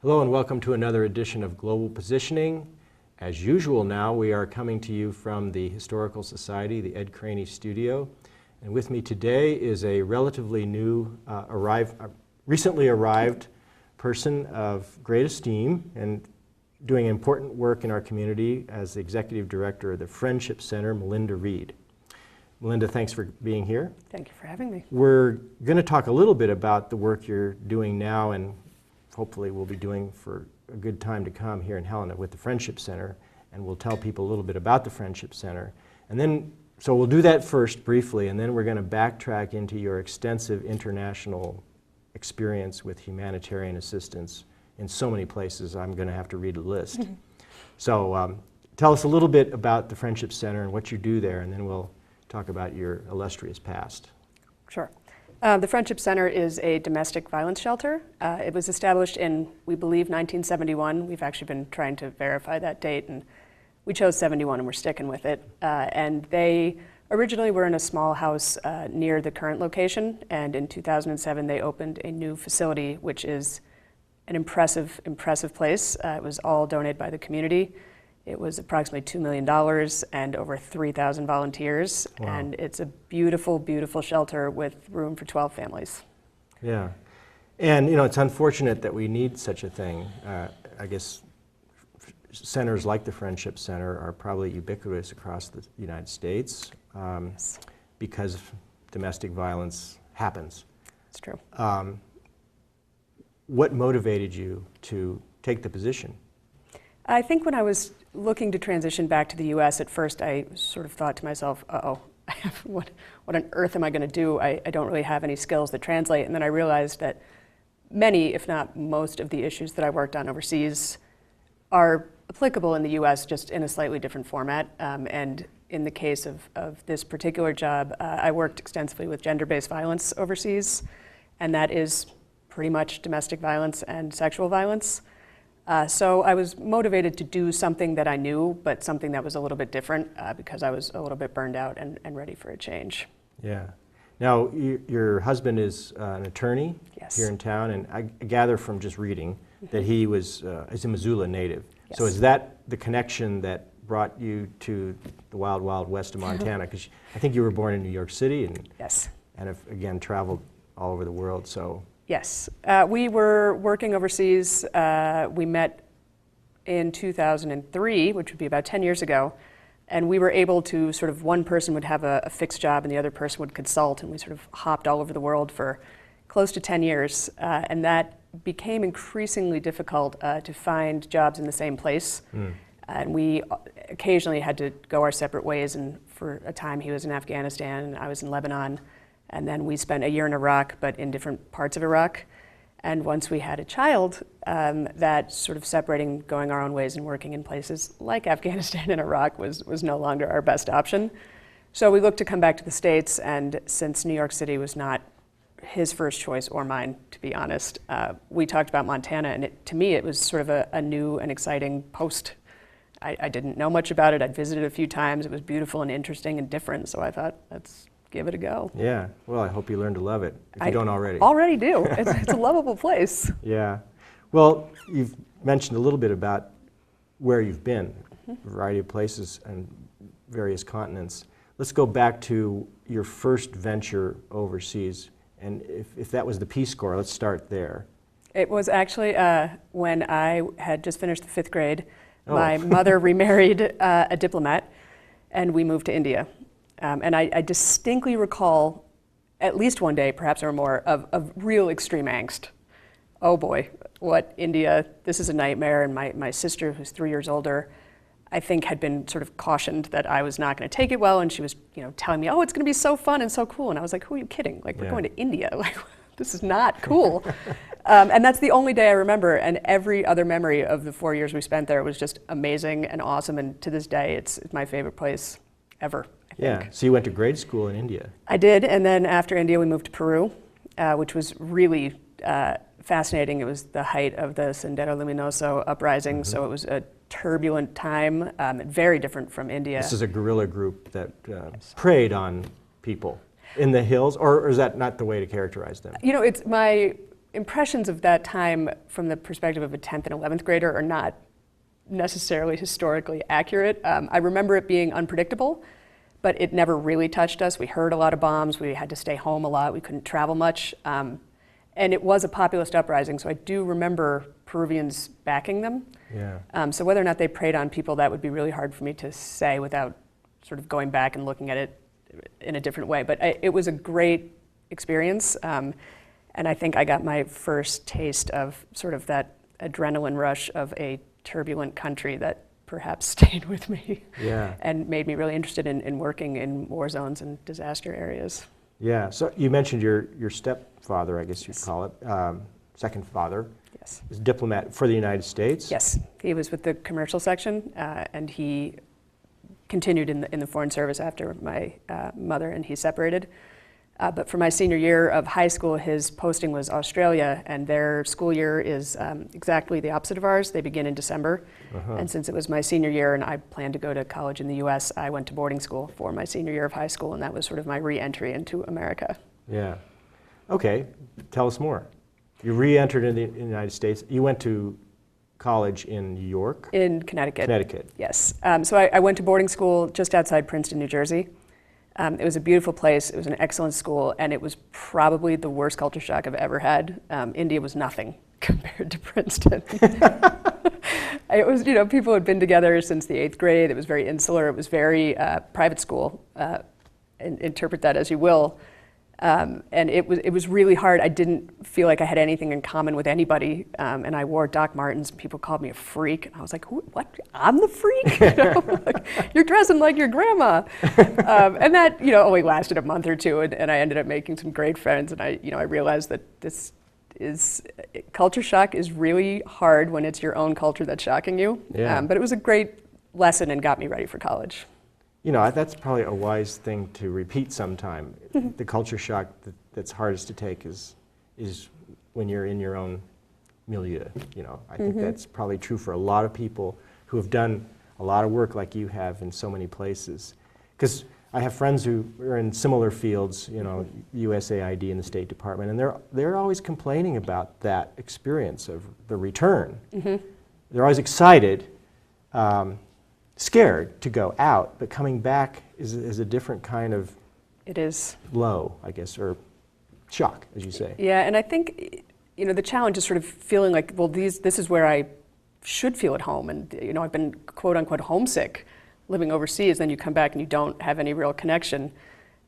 Hello and welcome to another edition of Global Positioning. As usual now, we are coming to you from the Historical Society, the Ed Craney Studio. And with me today is a relatively new, recently arrived person of great esteem and doing important work in our community as the Executive Director of the Friendship Center, Melinda Reed. Melinda, thanks for being here. Thank you for having me. We're going to talk a little bit about the work you're doing now and hopefully we'll be doing for a good time to come here in Helena with the Friendship Center, and we'll tell people a little bit about the Friendship Center. And then, so we'll do that first briefly, and then we're going to backtrack into your extensive international experience with humanitarian assistance in so many places I'm going to have to read a list. So tell us a little bit about the Friendship Center and what you do there, and then we'll talk about your illustrious past. Sure. The Friendship Center is a domestic violence shelter. It was established in, we believe, 1971. We've actually been trying to verify that date, and we chose 71 and we're sticking with it. And they originally were in a small house near the current location, and in 2007 they opened a new facility, which is an impressive place. It was all donated by the community. It was approximately $2 million and over 3,000 volunteers. Wow. And it's a beautiful, beautiful shelter with room for 12 families. Yeah. And, you know, it's unfortunate that we need such a thing. I guess centers like the Friendship Center are probably ubiquitous across the United States Yes. because domestic violence happens. It's true. What motivated you to take the position? I think when I was looking to transition back to the U.S., at first I sort of thought to myself, what on earth am I going to do? I don't really have any skills that translate. And then I realized that many, if not most, of the issues that I worked on overseas are applicable in the U.S., just in a slightly different format. And in the case of this particular job, I worked extensively with gender-based violence overseas, and that is pretty much domestic violence and sexual violence. So I was motivated to do something that I knew, but something that was a little bit different because I was a little bit burned out and ready for a change. Yeah. Now, your husband is an attorney Yes. here in town, and I gather from just reading that he is a Missoula native. Yes. So is that the connection that brought you to the wild, wild west of Montana? Because I think you were born in New York City and, Yes. and have, again, traveled all over the world. So. Yes. We were working overseas. We met in 2003, which would be about 10 years ago, and we were able to sort of, one person would have a fixed job and the other person would consult, and we sort of hopped all over the world for close to 10 years, and that became increasingly difficult to find jobs in the same place. And we occasionally had to go our separate ways, and for a time he was in Afghanistan and I was in Lebanon. And then we spent a year in Iraq, but in different parts of Iraq. And once we had a child, that sort of separating, going our own ways and working in places like Afghanistan and Iraq was no longer our best option. So we looked to come back to the States, and since New York City was not his first choice or mine, to be honest, we talked about Montana, and to me it was sort of a new and exciting post. I didn't know much about it. I'd visited a few times. It was beautiful and interesting and different, so I thought, let's give it a go. Yeah, well, I hope you learn to love it, if you don't already. Already do. It's a lovable place. Yeah. Well, you've mentioned a little bit about where you've been, a variety of places and various continents. Let's go back to your first venture overseas, and if that was the Peace Corps, let's start there. It was actually when I had just finished the 5th grade. My mother remarried a diplomat, and we moved to India. And I distinctly recall at least one day, perhaps or more, of real extreme angst. Oh boy, what India, this is a nightmare. And my sister, who's 3 years older, I think had been sort of cautioned that I was not going to take it well. And she was, telling me, oh, it's going to be so fun and so cool. And I was like, who are you kidding? Like, we're going to India. Like, this is not cool. And that's the only day I remember. And every other memory of the 4 years we spent there was just amazing and awesome. And to this day, it's my favorite place ever. Yeah, so you went to grade school in India. I did, and then after India we moved to Peru, which was really fascinating. It was the height of the Sendero Luminoso uprising, so it was a turbulent time, very different from India. This is a guerrilla group that preyed on people in the hills, or is that not the way to characterize them? It's impressions of that time from the perspective of a 10th and 11th grader are not necessarily historically accurate. I remember it being unpredictable, but it never really touched us. We heard a lot of bombs. We had to stay home a lot. We couldn't travel much. And it was a populist uprising, so I do remember Peruvians backing them. Yeah. So whether or not they preyed on people, that would be really hard for me to say without sort of going back and looking at it in a different way. But it was a great experience, and I think I got my first taste of sort of that adrenaline rush of a turbulent country that perhaps stayed with me. Yeah. And made me really interested in working in war zones and disaster areas. Yeah, so you mentioned your stepfather, I guess you'd call it, second father. Yes. Is a diplomat for the United States? Yes, he was with the commercial section, and he continued in the Foreign Service after my mother and he separated. But for my senior year of high school, his posting was Australia, and their school year is exactly the opposite of ours. They begin in December. And since it was my senior year and I planned to go to college in the US, I went to boarding school for my senior year of high school, and that was sort of my re-entry into America. Yeah. Okay, tell us more. You re-entered in the United States. You went to college in New York? In Connecticut. Connecticut. Yes. So I went to boarding school just outside Princeton, New Jersey. It was a beautiful place. It was an excellent school, and it was probably the worst culture shock I've ever had. India was nothing compared to Princeton. It was, people had been together since the 8th grade. It was very insular. It was very private school. Interpret that as you will. And it was really hard. I didn't feel like I had anything in common with anybody. And I wore Doc Martens, and people called me a freak. And I was like, what? I'm the freak? Like, you're dressing like your grandma. And that, only lasted a month or two. And I ended up making some great friends. And I realized that culture shock is really hard when it's your own culture that's shocking you. Yeah. But it was a great lesson and got me ready for college. That's probably a wise thing to repeat sometime. The culture shock that's hardest to take is when you're in your own milieu. I think that's probably true for a lot of people who have done a lot of work like you have in so many places. Because I have friends who are in similar fields, USAID and the State Department, and they're always complaining about that experience of the return. They're always excited. Scared to go out, but coming back is a different kind of low, I guess, or shock, as you say. Yeah, and I think the challenge is sort of feeling like, well, this is where I should feel at home, and I've been quote unquote homesick living overseas. Then you come back and you don't have any real connection,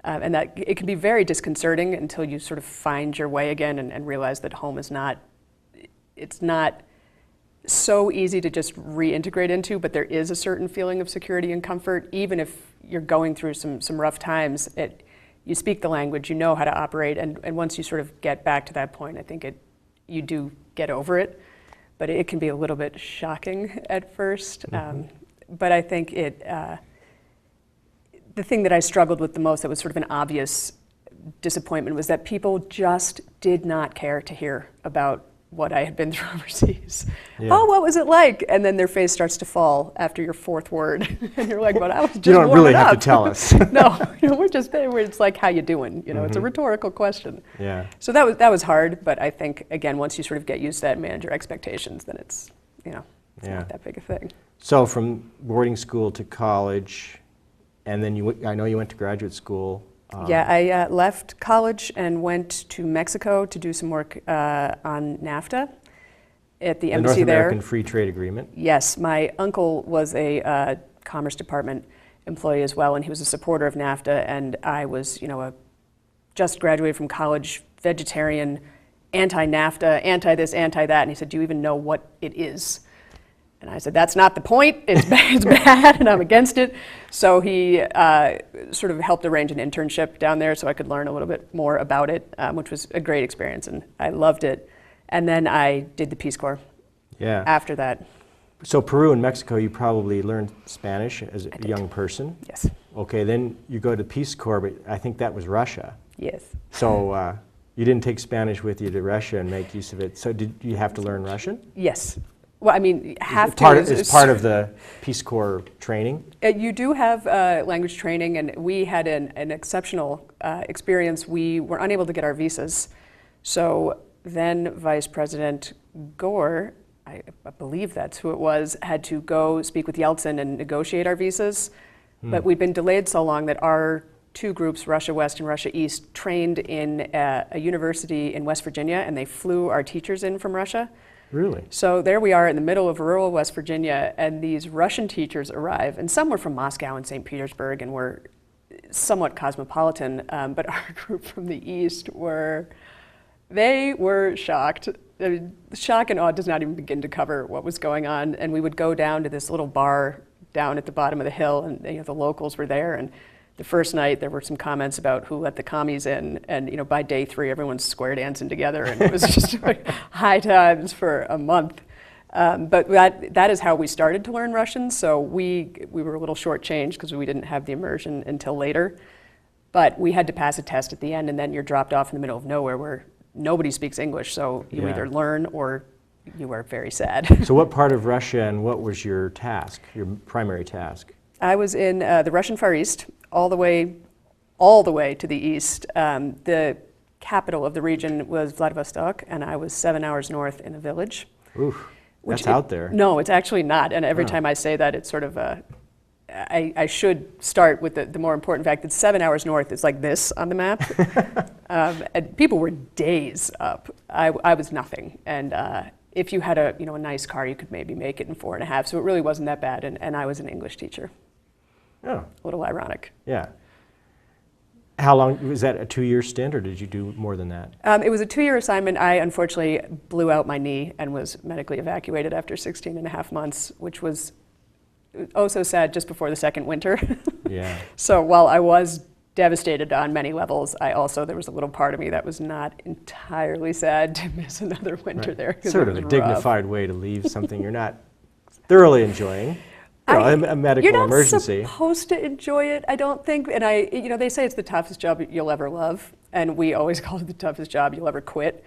and that it can be very disconcerting until you sort of find your way again and realize that home is not. It's not so easy to just reintegrate into, but there is a certain feeling of security and comfort, even if you're going through some rough times. You speak the language, you know how to operate, and once you sort of get back to that point, I think you do get over it, but it can be a little bit shocking at first. But I think the thing that I struggled with the most, that was sort of an obvious disappointment, was that people just did not care to hear about what I had been through overseas. Yeah. Oh, what was it like? And then their face starts to fall after your fourth word. And you're like, but I was just You don't really have up. to tell us. No, it's like, how you doing? It's a rhetorical question. Yeah. So that was hard, but I think, again, once you sort of get used to that and manage your expectations, then it's not that big a thing. So from boarding school to college, and then I know you went to graduate school. Yeah, I left college and went to Mexico to do some work on NAFTA at the embassy there. North American Free Trade Agreement. Yes, my uncle was a Commerce Department employee as well, and he was a supporter of NAFTA, and I was, just graduated from college, vegetarian, anti-NAFTA, anti-this, anti-that, and he said, do you even know what it is? And I said, that's not the point, it's bad, and I'm against it. So he sort of helped arrange an internship down there so I could learn a little bit more about it, which was a great experience, and I loved it. And then I did the Peace Corps after that. So Peru and Mexico, you probably learned Spanish as a young person? Yes. Okay, then you go to Peace Corps, but I think that was Russia. Yes. So you didn't take Spanish with you to Russia and make use of it. So did you have to learn Russian? Yes. Well, I mean, it's part of the Peace Corps training? You do have language training, and we had an exceptional experience. We were unable to get our visas, so then Vice President Gore, I believe that's who it was, had to go speak with Yeltsin and negotiate our visas. But we'd been delayed so long that our two groups, Russia West and Russia East, trained in a university in West Virginia, and they flew our teachers in from Russia. Really? So there we are in the middle of rural West Virginia, and these Russian teachers arrive, and some were from Moscow and St. Petersburg and were somewhat cosmopolitan, but our group from the East they were shocked. I mean, shock and awe does not even begin to cover what was going on, and we would go down to this little bar down at the bottom of the hill, and the locals were there, and the first night there were some comments about who let the commies in, and by day 3 everyone's square dancing together, and it was just like high times for a month. But that is how we started to learn Russian, so we were a little shortchanged because we didn't have the immersion until later. But we had to pass a test at the end, and then you're dropped off in the middle of nowhere where nobody speaks English, so you either learn or you are very sad. So what part of Russia, and what was your task, your primary task? I was in the Russian Far East, all the way to the east. The capital of the region was Vladivostok, and I was 7 hours north in a village. Oof, that's out there. No, it's actually not. And every time I say that, it's sort of I should start with the more important fact that 7 hours north is like this on the map. And people were days up. I was nothing. And if you had a nice car, you could maybe make it in 4.5. So it really wasn't that bad. And I was an English teacher. Oh. A little ironic. Yeah. How long, was that a 2-year stint, or did you do more than that? It was a 2-year assignment. I unfortunately blew out my knee and was medically evacuated after 16.5 months, which was oh so sad just before the second winter. Yeah. So while I was devastated on many levels, there was a little part of me that was not entirely sad to miss another winter there. Sort of a dignified way to leave something you're not thoroughly enjoying. A medical emergency. You're not supposed to enjoy it, I don't think. And they say it's the toughest job you'll ever love. And we always call it the toughest job you'll ever quit.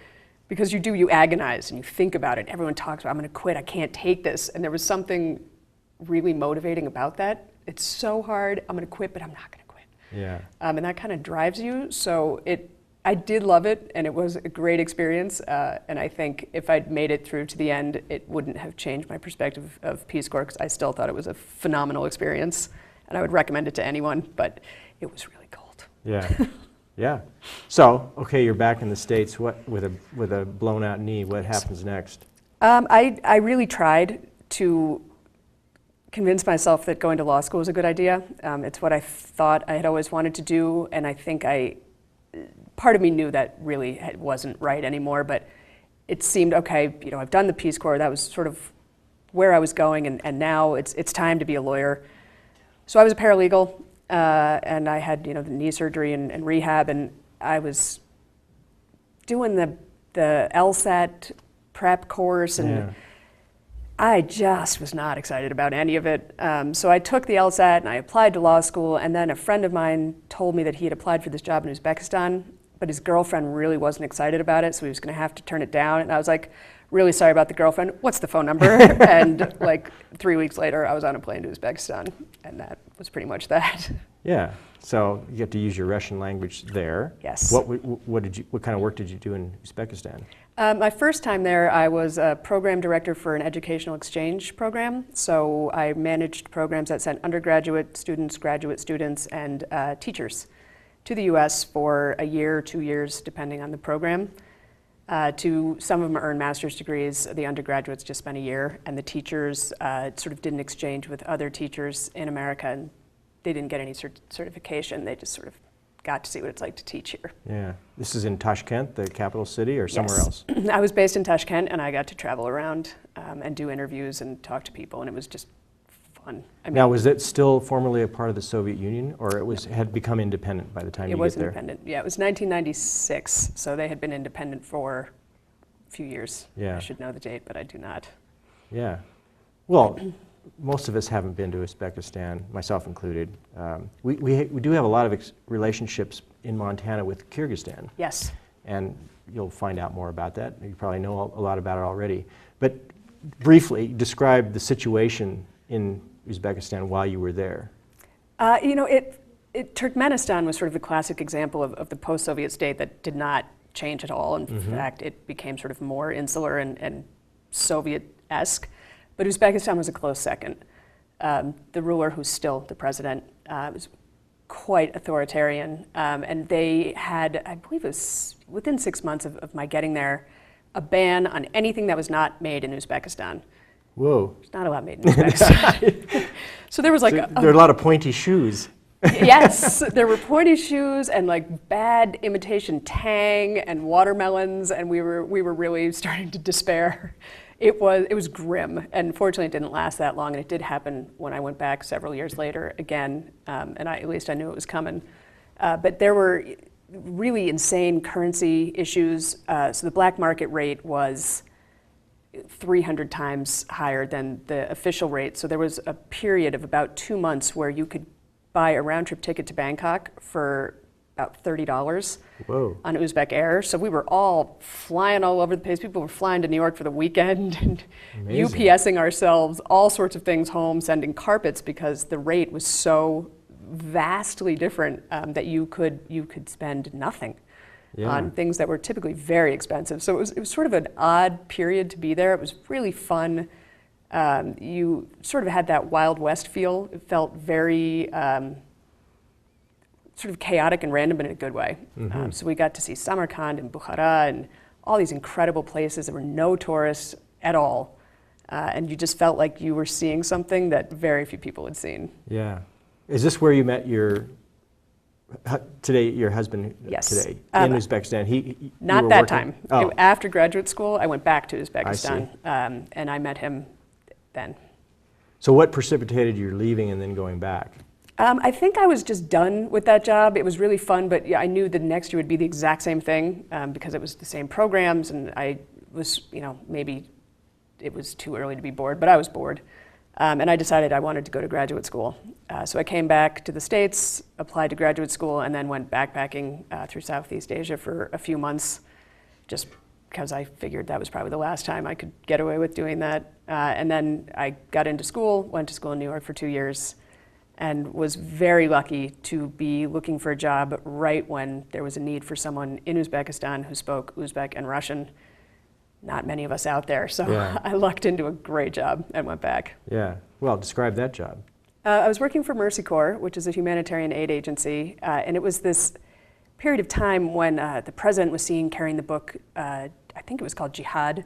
Because you agonize and you think about it. Everyone talks about, I'm going to quit, I can't take this. And there was something really motivating about that. It's so hard, I'm going to quit, but I'm not going to quit. Yeah. And that kind of drives you. So I did love it, and it was a great experience. And I think if I'd made it through to the end, it wouldn't have changed my perspective of Peace Corps, because I still thought it was a phenomenal experience, and I would recommend it to anyone, but it was really cold. Yeah, yeah. So, okay, you're back in the States. What with a blown out knee? What happens next? I really tried to convince myself that going to law school was a good idea. It's what I thought I had always wanted to do, and I think part of me knew that really wasn't right anymore, but it seemed, okay, I've done the Peace Corps, that was sort of where I was going, and now it's time to be a lawyer. So I was a paralegal, and I had, the knee surgery and rehab, and I was doing the LSAT prep course, and I just was not excited about any of it. So I took the LSAT and I applied to law school, and then a friend of mine told me that he had applied for this job in Uzbekistan, but his girlfriend really wasn't excited about it, so he was going to have to turn it down. And I was like, really sorry about the girlfriend. What's the phone number? And like 3 weeks later, I was on a plane to Uzbekistan, and that was pretty much that. Yeah. So you have to use your Russian language there. Yes. What kind of work did you do in Uzbekistan? My first time there, I was a program director for an educational exchange program. So I managed programs that sent undergraduate students, graduate students, and teachers to the U.S. for a year, 2 years, depending on the program. Some of them earned master's degrees. The undergraduates just spent a year, and the teachers sort of did an exchange with other teachers in America, and they didn't get any certification. They just sort of got to see what it's like to teach here. Yeah. This is in Tashkent, the capital city, or somewhere else? I was based in Tashkent, and I got to travel around and do interviews and talk to people, and it was just fun. Now, was it still formerly a part of the Soviet Union, or had become independent by the time you get there? It was independent. Yeah, it was 1996, so they had been independent for a few years. Yeah. I should know the date, but I do not. Yeah. Well, most of us haven't been to Uzbekistan, myself included. We do have a lot of relationships in Montana with Kyrgyzstan. Yes. And you'll find out more about that. You probably know a lot about it already. But briefly, describe the situation in Uzbekistan while you were there. Turkmenistan was sort of the classic example of the post-Soviet state that did not change at all. In fact, it became sort of more insular and Soviet-esque. But Uzbekistan was a close second. The ruler, who's still the president, was quite authoritarian. And they had, I believe it was within 6 months of my getting there, a ban on anything that was not made in Uzbekistan. Whoa. There's not a lot made in Uzbekistan. So there was like... there are a lot of pointy shoes. Yes, there were pointy shoes and like bad imitation tang and watermelons, and we were really starting to despair. It was grim, and fortunately it didn't last that long, and it did happen when I went back several years later again, and at least I knew it was coming. But there were really insane currency issues, so the black market rate was 300 times higher than the official rate. So there was a period of about 2 months where you could buy a round-trip ticket to Bangkok for about $30 on Uzbek Air. So we were all flying all over the place. People were flying to New York for the weekend and UPSing ourselves all sorts of things home, sending carpets because the rate was so vastly different that you could spend nothing on things that were typically very expensive. So it was sort of an odd period to be there. It was really fun. You sort of had that Wild West feel. It felt very sort of chaotic and random, but in a good way. So we got to see Samarkand and Bukhara and all these incredible places. There were no tourists at all. And you just felt like you were seeing something that very few people had seen. Yeah. Is this where you met your husband today, in Uzbekistan? Not that time. Oh. After graduate school, I went back to Uzbekistan, and I met him then. So what precipitated your leaving and then going back? I think I was just done with that job. It was really fun, but yeah, I knew the next year would be the exact same thing because it was the same programs, and I was, maybe it was too early to be bored, but I was bored. And I decided I wanted to go to graduate school. So I came back to the States, applied to graduate school, and then went backpacking through Southeast Asia for a few months, just because I figured that was probably the last time I could get away with doing that. And then I got into school, went to school in New York for 2 years, and was very lucky to be looking for a job right when there was a need for someone in Uzbekistan who spoke Uzbek and Russian. Not many of us out there, so I lucked into a great job and went back. Yeah, well, describe that job. I was working for Mercy Corps, which is a humanitarian aid agency, and it was this period of time when the president was seen carrying the book, I think it was called Jihad,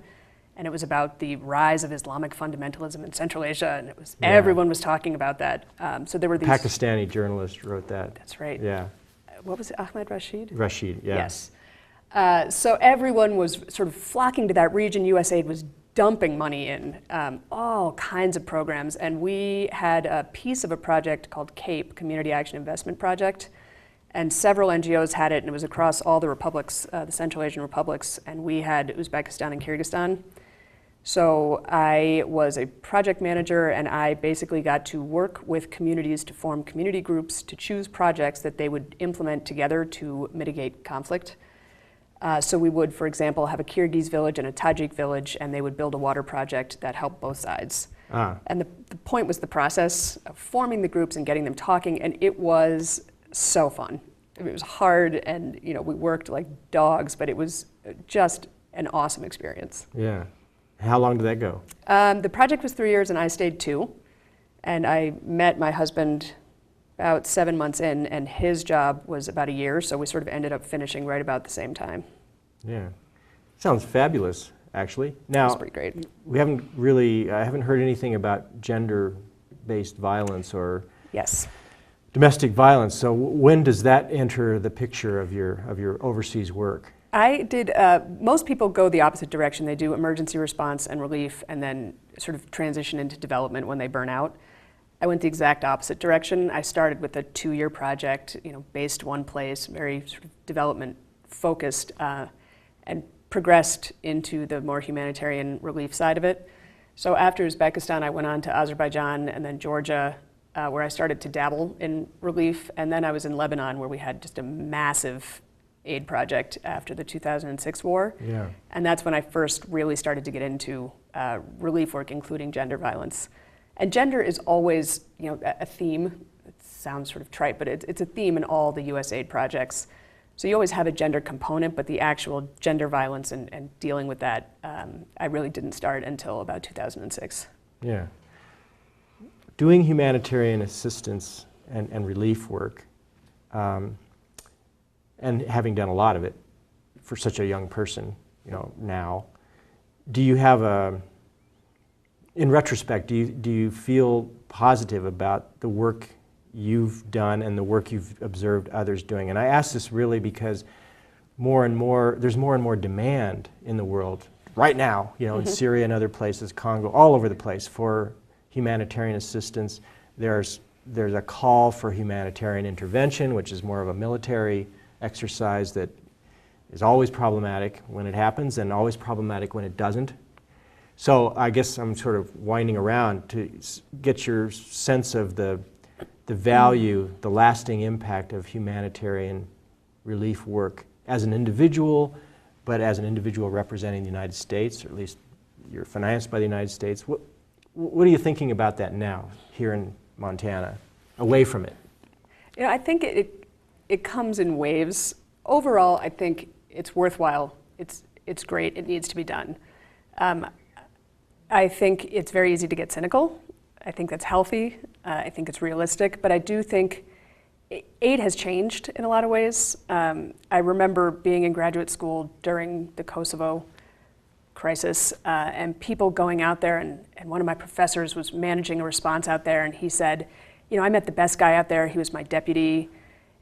and it was about the rise of Islamic fundamentalism in Central Asia, and it was everyone was talking about that. So there were these Pakistani journalist wrote that. That's right. Yeah. What was it, Ahmed Rashid? Rashid, yeah. Yes. So everyone was sort of flocking to that region. USAID was dumping money in all kinds of programs, and we had a piece of a project called CAPE, Community Action Investment Project, and several NGOs had it, and it was across all the republics, the Central Asian republics, and we had Uzbekistan and Kyrgyzstan. So I was a project manager, and I basically got to work with communities to form community groups to choose projects that they would implement together to mitigate conflict. So we would, for example, have a Kyrgyz village and a Tajik village, and they would build a water project that helped both sides. And the point was the process of forming the groups and getting them talking, and it was so fun. It was hard, and we worked like dogs, but it was just an awesome experience. Yeah. How long did that go? The project was 3 years, and I stayed 2. And I met my husband about 7 months in, and his job was about a year, so we sort of ended up finishing right about the same time. Yeah. Sounds fabulous, actually. Now, That's pretty great. We haven't really, I haven't heard anything about gender-based violence or domestic violence, so when does that enter the picture of your overseas work? I did, most people go the opposite direction. They do emergency response and relief, and then sort of transition into development when they burn out. I went the exact opposite direction. I started with a 2-year project, based one place, very sort of development focused, and progressed into the more humanitarian relief side of it. So after Uzbekistan, I went on to Azerbaijan and then Georgia, where I started to dabble in relief. And then I was in Lebanon, where we had just a massive aid project after the 2006 war. Yeah. And that's when I first really started to get into relief work, including gender violence. And gender is always, a theme. It sounds sort of trite, but it's a theme in all the USAID projects. So you always have a gender component, but the actual gender violence and dealing with that, I really didn't start until about 2006. Yeah. Doing humanitarian assistance and relief work, and having done a lot of it for such a young person, now, do you have in retrospect, do you feel positive about the work you've done and the work you've observed others doing? And I ask this really because there's more and more demand in the world right now, in Syria and other places, Congo, all over the place, for humanitarian assistance. There's a call for humanitarian intervention, which is more of a military exercise that is always problematic when it happens and always problematic when it doesn't. So I guess I'm sort of winding around to get your sense of the value, the lasting impact of humanitarian relief work as an individual, but as an individual representing the United States, or at least you're financed by the United States. What are you thinking about that now, here in Montana, away from it? I think it comes in waves. Overall, I think it's worthwhile. It's great. It needs to be done. I think it's very easy to get cynical. I think that's healthy. I think it's realistic. But I do think aid has changed in a lot of ways. I remember being in graduate school during the Kosovo crisis, and people going out there, and one of my professors was managing a response out there, and he said, I met the best guy out there. He was my deputy,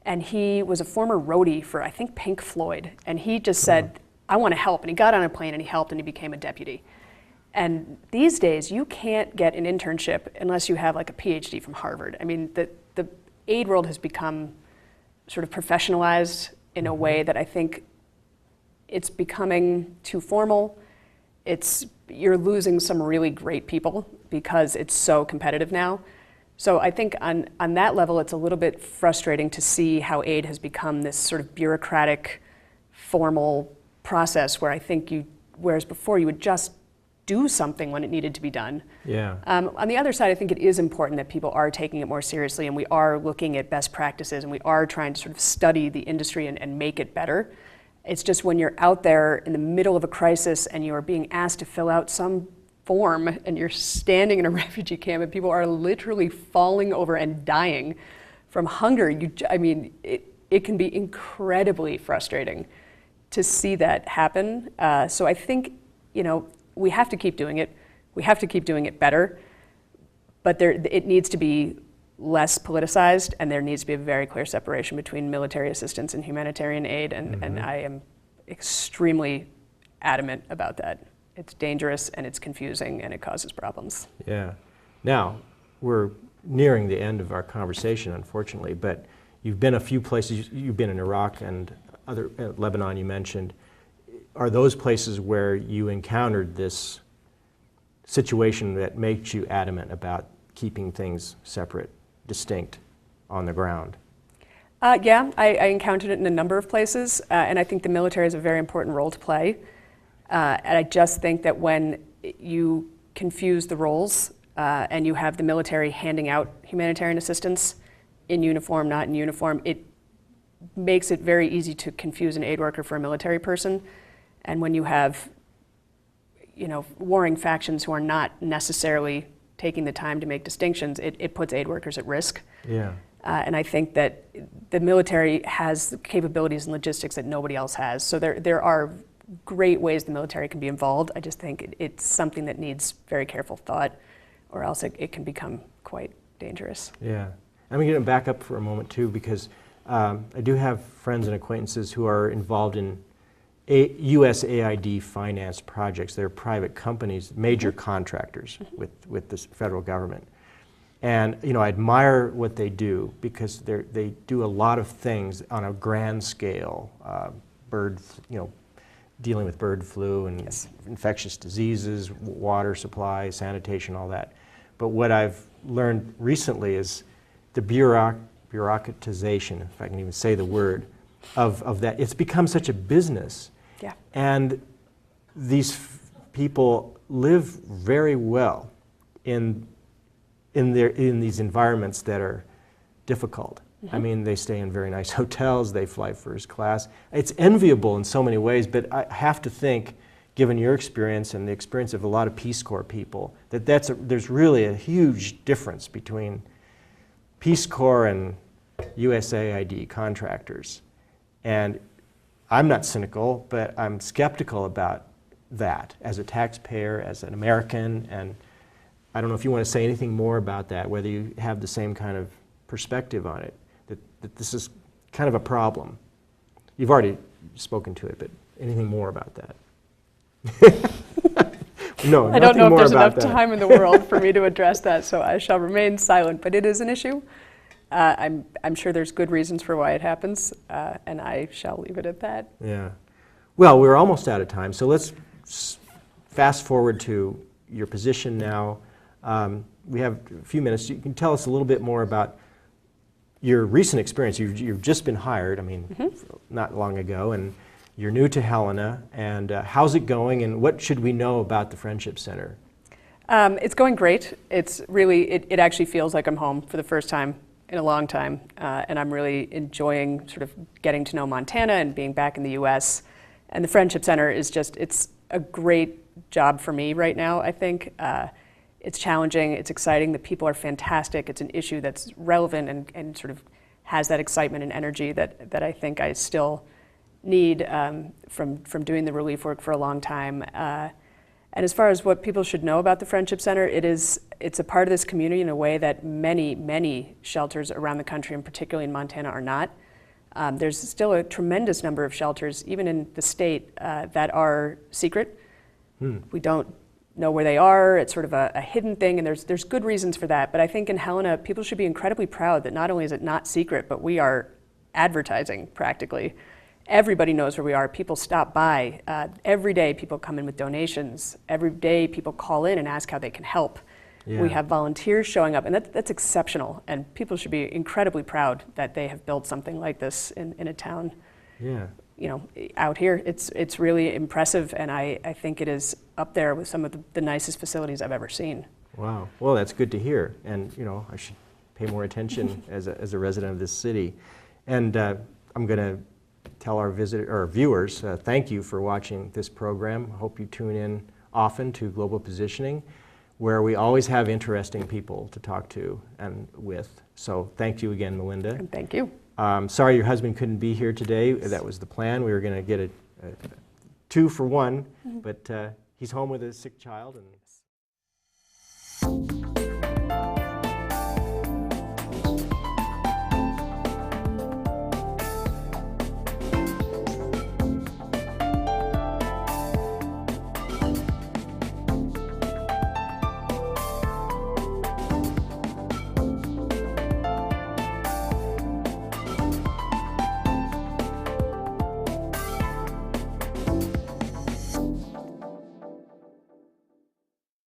and he was a former roadie for, I think, Pink Floyd. And he just said, I want to help. And he got on a plane and he helped and he became a deputy. And these days, you can't get an internship unless you have like a PhD from Harvard. I mean, the aid world has become sort of professionalized in a way that I think it's becoming too formal. You're losing some really great people because it's so competitive now. So I think on that level, it's a little bit frustrating to see how aid has become this sort of bureaucratic, formal process where I think whereas before you would just do something when it needed to be done. Yeah. On the other side, I think it is important that people are taking it more seriously, and we are looking at best practices, and we are trying to sort of study the industry and make it better. It's just when you're out there in the middle of a crisis and you're being asked to fill out some form and you're standing in a refugee camp and people are literally falling over and dying from hunger, it can be incredibly frustrating to see that happen. So I think, we have to keep doing it. We have to keep doing it better, but it needs to be less politicized, and there needs to be a very clear separation between military assistance and humanitarian aid, and I am extremely adamant about that. It's dangerous, and it's confusing, and it causes problems. Yeah. Now, we're nearing the end of our conversation, unfortunately, but you've been a few places. You've been in Iraq and Lebanon, you mentioned. Are those places where you encountered this situation that makes you adamant about keeping things separate, distinct on the ground? Yeah, I encountered it in a number of places, and I think the military has a very important role to play. And I just think that when you confuse the roles and you have the military handing out humanitarian assistance in uniform, not in uniform, it makes it very easy to confuse an aid worker for a military person. And when you have, warring factions who are not necessarily taking the time to make distinctions, it puts aid workers at risk. Yeah. And I think that the military has capabilities and logistics that nobody else has. So there are great ways the military can be involved. I just think it's something that needs very careful thought, or else it can become quite dangerous. Yeah. I'm going to back up for a moment, too, because I do have friends and acquaintances who are involved in USAID financed projects. They're private companies, major contractors with the federal government. And I admire what they do because they do a lot of things on a grand scale, dealing with bird flu and infectious diseases, water supply, sanitation, all that. But what I've learned recently is the bureaucratization, if I can even say the word, of that. It's become such a business. Yeah. And these people live very well in these environments that are difficult. I mean, they stay in very nice hotels, they fly first class. It's enviable in so many ways, but I have to think, given your experience and the experience of a lot of Peace Corps people, that there's really a huge difference between Peace Corps and USAID contractors. And I'm not cynical, but I'm skeptical about that as a taxpayer, as an American, and I don't know if you want to say anything more about that, whether you have the same kind of perspective on it, that this is kind of a problem. You've already spoken to it, but anything more about that? No, I don't know if there's enough that. time in the world for me to address that, so I shall remain silent, but it is an issue. I'm sure there's good reasons for why it happens, and I shall leave it at that. Yeah. Well, we're almost out of time, so let's fast forward to your position now. We have a few minutes. You can tell us a little bit more about your recent experience. You've just been hired, I mean, not long ago, and you're new to Helena, and how's it going, and what should we know about the Friendship Center? It's going great. It's really, it actually feels like I'm home for the first time in a long time, and I'm really enjoying sort of getting to know Montana and being back in the U.S. And the Friendship Center is just, it's a great job for me right now, I think. It's challenging, it's exciting, the people are fantastic, it's an issue that's relevant and sort of has that excitement and energy that I think I still need from doing the relief work for a long time. And as far as what people should know about the Friendship Center, it's a part of this community in a way that many shelters around the country, and particularly in Montana, are not. There's still a tremendous number of shelters, even in the state, that are secret. We don't know where they are. It's sort of a hidden thing, and there's good reasons for that. But I think in Helena, people should be incredibly proud that not only is it not secret, but we are advertising practically. Everybody knows where we are. People stop by. Every day people come in with donations. Every day people call in and ask how they can help. Yeah. We have volunteers showing up, and that's exceptional. And people should be incredibly proud that they have built something like this in a town. Yeah. You know, out here, it's really impressive, and I think it is up there with some of the nicest facilities I've ever seen. Wow. Well, that's good to hear, and you know, I should pay more attention as a resident of this city. And I'm going to tell our viewers, thank you for watching this program. Hope you tune in often to Global Positioning, where we always have interesting people to talk to and with. So thank you again, Melinda. And thank you. Sorry your husband couldn't be here today. That was the plan. We were going to get a 2 for 1, but he's home with a sick child. And